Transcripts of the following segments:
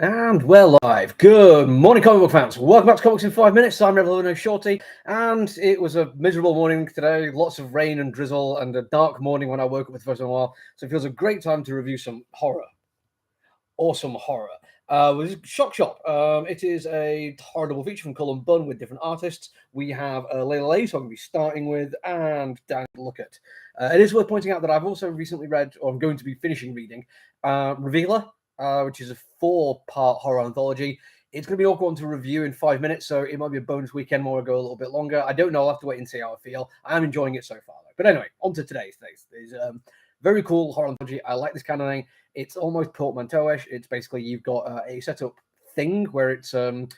And we're live. Good morning, comic book fans. Welcome back to Comics in 5 Minutes. I'm Revoluno Shorty, and it was a miserable morning today. Lots of rain and drizzle, and a dark morning when I woke up for the first time in a while. So it feels a great time to review some horror. Awesome horror. With Shock Shop. It is a horror double feature from Cullen Bunn with different artists. We have Layla Lay, so I'm going to be starting with, and Dan Lookett. It is worth pointing out that I've also recently read, or I'm going to be finishing reading, Revealer, which is a 4-part horror anthology. It's going to be an awkward one to review in 5 minutes, so it might be a bonus weekend more or go a little bit longer. I don't know. I'll have to wait and see how I feel. I'm enjoying it so far, though. But anyway, on to today's. Today's very cool horror anthology. I like this kind of thing. It's almost portmanteau-ish. It's basically you've got a setup thing where it's a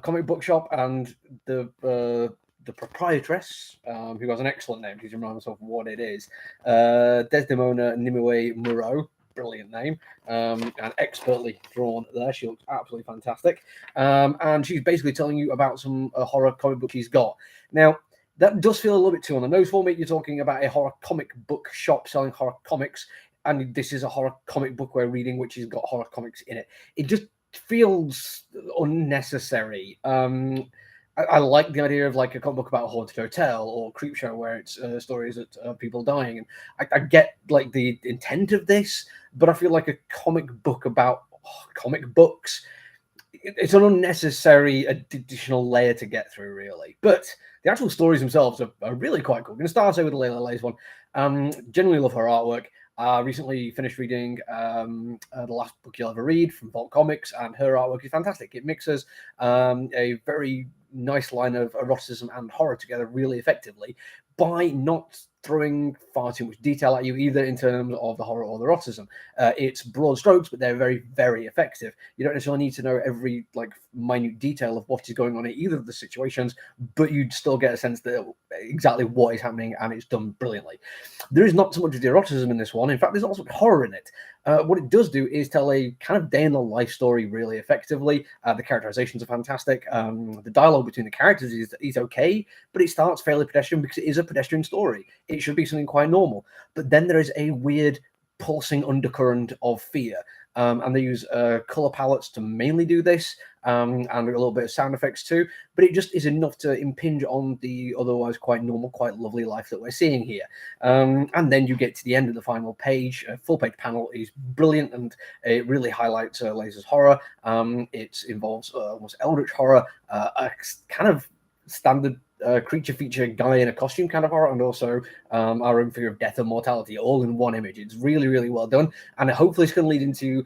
comic book shop, and the proprietress, who has an excellent name, please remind myself what it is, Desdemona Nimue Moreau. Brilliant name, and expertly drawn there. She looks absolutely fantastic, and she's basically telling you about some horror comic book she's got. Now, that does feel a little bit too on the nose for me. You're talking about a horror comic book shop selling horror comics, and this is a horror comic book we're reading, which has got horror comics in it. It just feels unnecessary. I like the idea of like a comic book about a haunted hotel or Creepshow where it's stories of people dying, and I get like the intent of this, but I feel like a comic book about comic books, it's an unnecessary additional layer to get through, really. But the actual stories themselves are really quite cool. I'm going to start out with the Layla Lay's one. Genuinely love her artwork. Recently finished reading the last book you'll ever read from Vault Comics, and her artwork is fantastic. It mixes a very nice line of eroticism and horror together really effectively by not throwing far too much detail at you, either in terms of the horror or the eroticism. It's broad strokes, but they're very, very effective. You don't necessarily need to know every like minute detail of what is going on in either of the situations, but you'd still get a sense that exactly what is happening, and it's done brilliantly. There is not so much of the eroticism in this one. In fact, there's also horror in it. What it does do is tell a kind of day-in-the-life story really effectively. The characterizations are fantastic. The dialogue between the characters is okay, but it starts fairly pedestrian because it is a pedestrian story. It should be something quite normal. But then there is a weird pulsing undercurrent of fear. And they use color palettes to mainly do this, and a little bit of sound effects too. But it just is enough to impinge on the otherwise quite normal, quite lovely life that we're seeing here. And then you get to the end of the final page. A full-page panel is brilliant, and it really highlights Laser's horror. It involves almost eldritch horror, a kind of standard creature feature guy in a costume kind of horror, and also our own fear of death and mortality all in one image. It's really, really well done, and hopefully it's going to lead into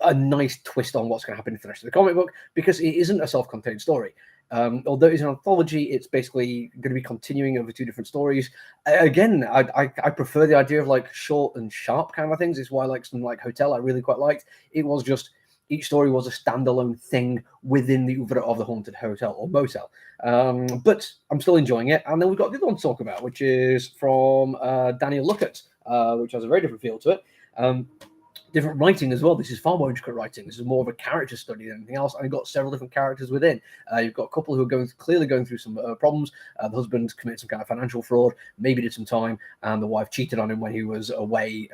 a nice twist on what's going to happen in the rest of the comic book, because it isn't a self-contained story. Although it's an anthology, it's basically going to be continuing over 2 different stories. Again, I prefer the idea of like short and sharp kind of things. It's why like something like Hotel I really quite liked. It was just each story was a standalone thing within the oeuvre of the haunted hotel or motel. But I'm still enjoying it. And then we've got the other one to talk about, which is from Daniel Lookett, which has a very different feel to it. Different writing as well. This is far more intricate writing. This is more of a character study than anything else. And you've got several different characters within. You've got a couple who are clearly going through some problems. The husband committed some kind of financial fraud, maybe did some time, and the wife cheated on him when he was away,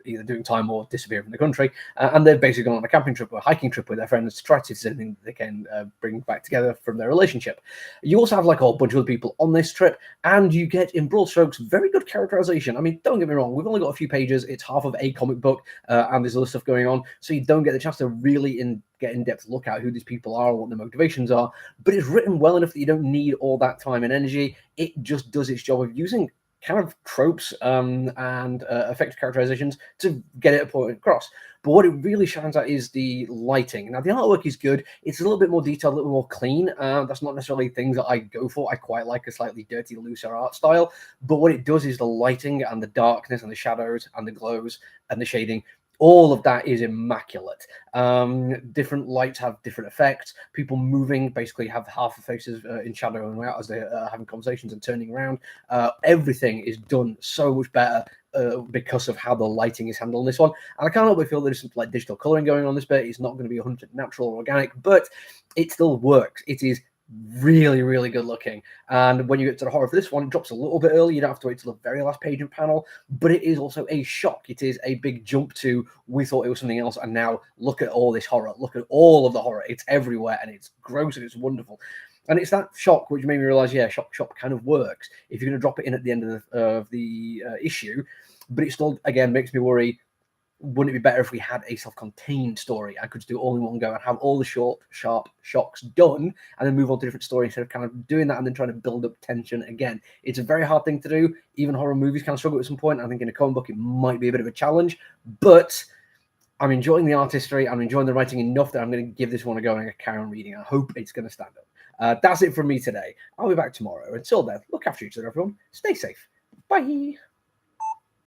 either doing time or disappeared from the country. And they've basically gone on a camping trip or a hiking trip with their friends to try to see anything they can bring back together from their relationship. You also have like a whole bunch of other people on this trip, and you get, in broad strokes, very good characterization. I mean, don't get me wrong, we've only got a few pages. It's half of a comic book, and there's other stuff going on, so you don't get the chance to really get in-depth look at who these people are or what their motivations are. But it's written well enough that you don't need all that time and energy. It just does its job of using kind of tropes and effective characterizations to get it a point across. But what it really shines at is the lighting. Now, the artwork is good. It's a little bit more detailed, a little more clean. That's not necessarily things that I go for. I quite like a slightly dirty, looser art style. But what it does is the lighting and the darkness and the shadows and the glows and the shading, all of that is immaculate. Different lights have different effects. People moving basically have half the faces in shadow and out as they're having conversations and turning around. Everything is done so much better because of how the lighting is handled in this one. And I can't help but feel there's some like digital coloring going on this bit. It's not going to be 100% natural or organic, but it still works. It is really, really good looking. And when you get to the horror for this one, it drops a little bit early. You don't have to wait till the very last page and panel, but it is also a shock. It is a big jump to, we thought it was something else, and now look at all this horror. Look at all of the horror. It's everywhere, and it's gross, and it's wonderful. And it's that shock which made me realize, yeah, shock shop kind of works if you're going to drop it in at the end of the issue. But it still, again, makes me worry, wouldn't it be better if we had a self-contained story? I could just do it all in one go and have all the short, sharp shocks done, and then move on to a different story instead of kind of doing that and then trying to build up tension again. It's a very hard thing to do. Even horror movies kind of struggle at some point. I think in a comic book it might be a bit of a challenge, but I'm enjoying the artistry. I'm enjoying the writing enough that I'm going to give this one a go and carry on reading. I hope it's going to stand up. That's it from me today. I'll be back tomorrow. Until then, look after each other, everyone. Stay safe. Bye.